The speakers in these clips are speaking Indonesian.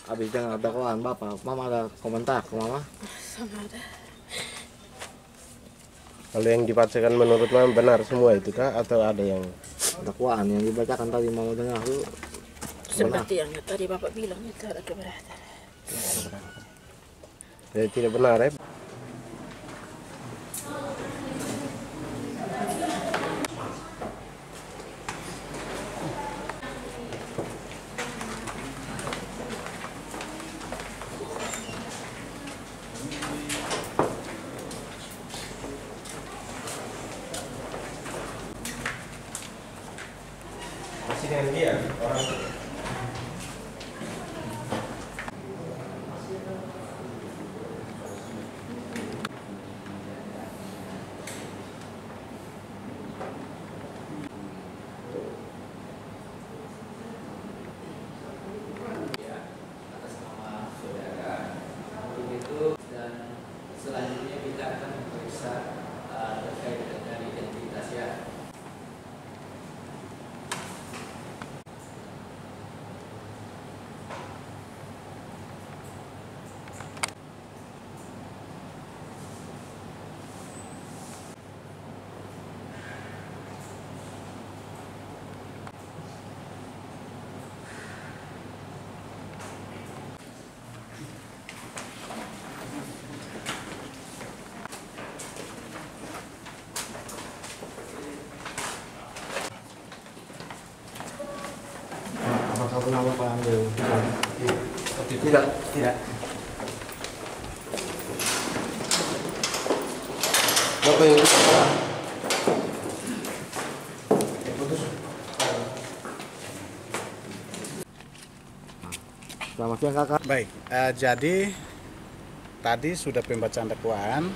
Habis dengan dakwaan Bapak, Mama ada komentar ke Mama? Sama ada. Kalau yang dibacakan menurut Mama benar semua itu kah? Atau ada yang Dakwaan yang dibacakan tadi Mama dengar itu Seperti yang tadi Bapak bilang itu ada keberatan. jadi tidak benar ya? Presiden dia orang selanjutnya kita akan memeriksa terkait dengan identitasnya. Apakah pernah Bapak ambil? tidak. Bapak yang Selamat siang Kakak. Baik, jadi tadi sudah pembacaan dakwaan.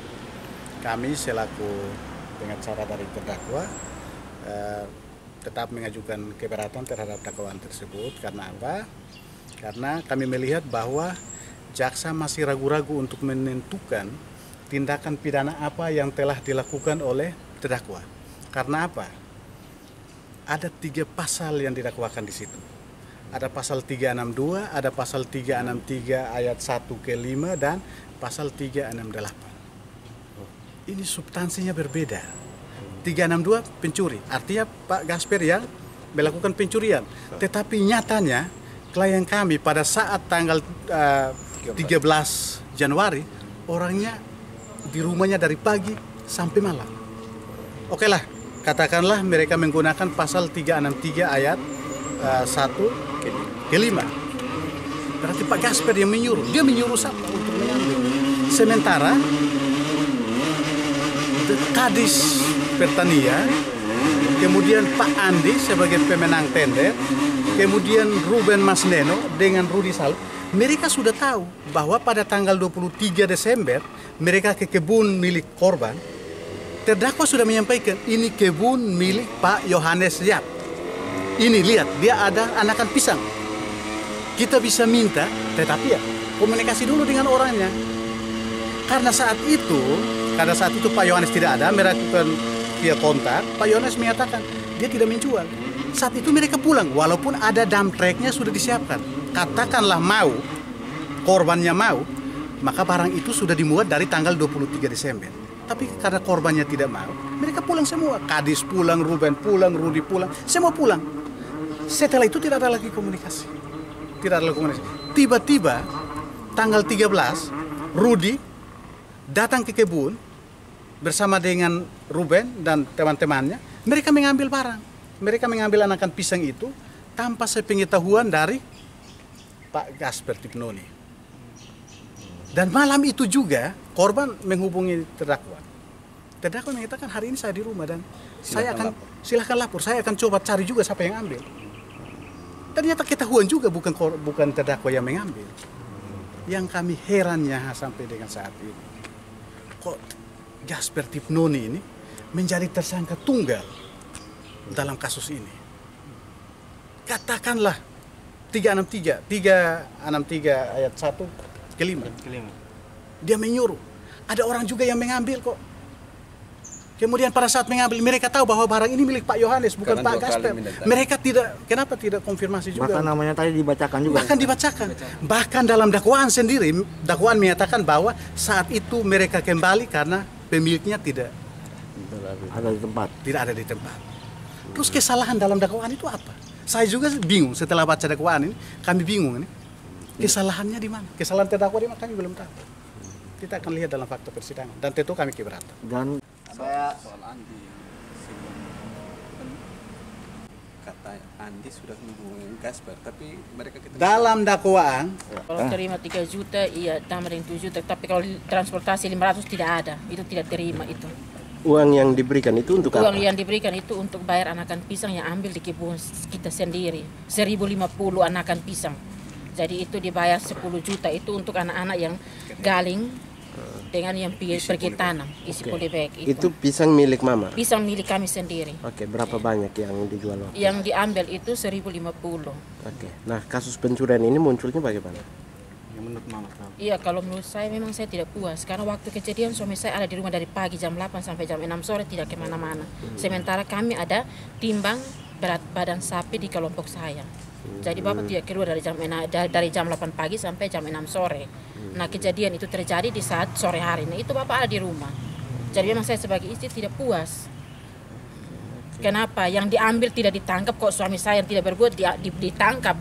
Kami selaku pengacara dari terdakwa tetap mengajukan keberatan terhadap dakwaan tersebut. Karena apa? Karena kami melihat bahwa jaksa masih ragu-ragu untuk menentukan tindakan pidana apa yang telah dilakukan oleh terdakwa. Karena apa? Ada 3 pasal yang didakwakan di situ. Ada pasal 362, ada pasal 363 ayat 1 ke 5 dan pasal 368. Ini substansinya berbeda. 362 pencuri, artinya Pak Gasper yang melakukan pencurian. Tetapi nyatanya klien kami pada saat tanggal 13 Januari orangnya di rumahnya dari pagi sampai malam. Oke lah, katakanlah mereka menggunakan pasal 363 ayat 1 ke 5. Berarti Pak Gasper yang menyuruh. Dia menyuruh siapa untuk mengambil. Sementara Kadis Pertanian, kemudian Pak Andi sebagai pemenang tender, kemudian Ruben Masneno dengan Rudi Saleh, mereka sudah tahu bahwa pada tanggal 23 Desember mereka ke kebun milik korban. Terdakwa sudah menyampaikan ini kebun milik Pak Yohanes Yap. Ini lihat, dia ada anakan pisang. Kita bisa minta, tetapi ya komunikasi dulu dengan orangnya. Karena saat itu Pak Yohanes tidak ada, melakukan via kontak, Pak Yohanes menyatakan dia tidak menjual. Saat itu mereka pulang, walaupun ada dump tracknya sudah disiapkan. Katakanlah mau, korbannya mau, maka barang itu sudah dimuat dari tanggal 23 Desember. Tapi karena korbannya tidak mau, mereka pulang semua. Kadis pulang, Ruben pulang, Rudi pulang, semua pulang. Setelah itu tidak ada lagi komunikasi. Tiba-tiba tanggal 13, Rudi datang ke kebun bersama dengan Ruben dan teman-temannya. Mereka mengambil barang. Mereka mengambil anakan pisang itu tanpa sepengetahuan dari Pak Gasper Tipnoni. Dan malam itu juga korban menghubungi terdakwa. Terdakwa mengatakan hari ini saya di rumah dan silahkan lapor. Saya akan coba cari juga siapa yang ambil. Ternyata ketahuan juga bukan terdakwa yang mengambil. Yang kami herannya sampai dengan saat ini, kok Gasper Tipnoni ini menjadi tersangka tunggal dalam kasus ini. Katakanlah 363 ayat 1 ke 5. dia menyuruh. Ada orang juga yang mengambil kok. Kemudian pada saat mengambil, mereka tahu bahwa barang ini milik Pak Yohanes, bukan Karena Pak 2 kali Gasper. minta. Mereka tidak, kenapa tidak konfirmasi juga? Bahkan namanya tadi dibacakan juga. Bahkan dibacakan. Bahkan dalam dakwaan sendiri, dakwaan menyatakan bahwa saat itu mereka kembali karena pemiliknya tidak Ada di tempat. ada di tempat. Terus kesalahan dalam dakwaan itu apa? Saya juga bingung setelah baca dakwaan ini, kami bingung ini. Kesalahannya di mana? Kesalahan terdakwa di mana kami belum tahu. Kita akan lihat dalam fakta persidangan dan tentu kami keberatan. Dan saya soal Andi sebelum kan kata Andi sudah menghubungi Gasper, tapi mereka ketemu Dalam dakwaan Kalau terima 3 juta, iya tambah dengan 7 juta. Tapi kalau transportasi 500 tidak ada, itu tidak terima itu. Uang yang diberikan itu untuk Uang apa? yang diberikan itu untuk bayar anakan pisang yang ambil di kebun kita sendiri. 1.050 anakan pisang. Jadi itu dibayar 10 juta itu untuk anak-anak yang galing dengan yang pergi tanam, isi polybag Itu pisang milik Mama. pisang milik kami sendiri. Oke, berapa banyak yang dijual waktu? Yang diambil itu 1.050. Oke. Nah, kasus pencurian ini munculnya bagaimana? yang menurut Mama tahu. Iya, kalau menurut saya memang saya tidak puas. Karena waktu kejadian suami saya ada di rumah dari pagi jam 8 sampai jam 6 sore tidak kemana-mana. Sementara kami ada timbang berat badan sapi di kelompok saya. Jadi Bapak tidak keluar dari jam 8 pagi sampai jam 6 sore. Nah, kejadian itu terjadi di saat sore hari. Nah, itu Bapak ada di rumah. Jadi memang saya sebagai istri tidak puas. Kenapa? Yang diambil tidak ditangkap, kok suami saya yang tidak berbuat ditangkap.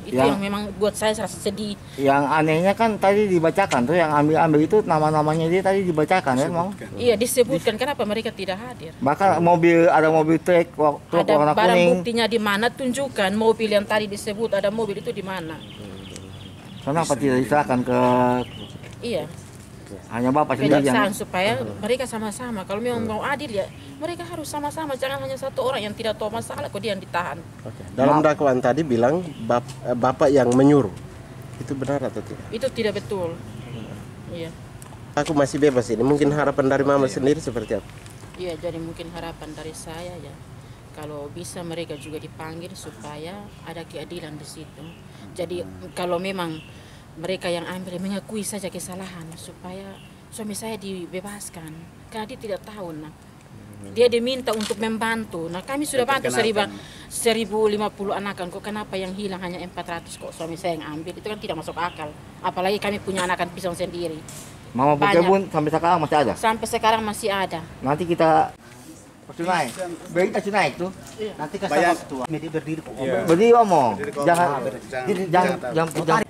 Itu yang memang buat saya rasa sedih. yang anehnya kan tadi dibacakan tuh, yang ambil itu nama-namanya dia tadi dibacakan kan, Mau? Iya, disebutkan kenapa mereka tidak hadir. Bahkan ada mobil truk Ada warna barang kuning. buktinya di mana, tunjukkan mobil yang tadi disebut ada mobil itu di mana. Kenapa tidak diserahkan ke Iya, hanya Bapak sendiri kejaksaan yang supaya mereka sama-sama. Kalau memang mau adil ya, mereka harus sama-sama. Jangan hanya satu orang yang tidak tahu masalah kok dia yang ditahan. Oke. Dalam dakwaan tadi bilang Bapak yang menyuruh. Itu benar atau tidak? Itu tidak betul. Iya. Aku masih bebas ini. Mungkin harapan dari Mama sendiri seperti apa? Iya, jadi mungkin harapan dari saya ya, kalau bisa mereka juga dipanggil supaya ada keadilan di situ. Jadi kalau memang mereka yang ambil mengakui saja kesalahan supaya suami saya dibebaskan, karena dia tidak tahu. Nah, dia diminta untuk membantu. Nah, kami sudah bantu 1.050 anakan. Kok kenapa yang hilang hanya 400 kok suami saya yang ambil? Itu kan tidak masuk akal. Apalagi kami punya anakan pisang sendiri. Mama berkebun sampai sekarang masih ada. Sampai sekarang masih ada. Nanti kita tunai. Beri kita tunai itu. Nanti ke sama ketua. Berdiri omong. Jangan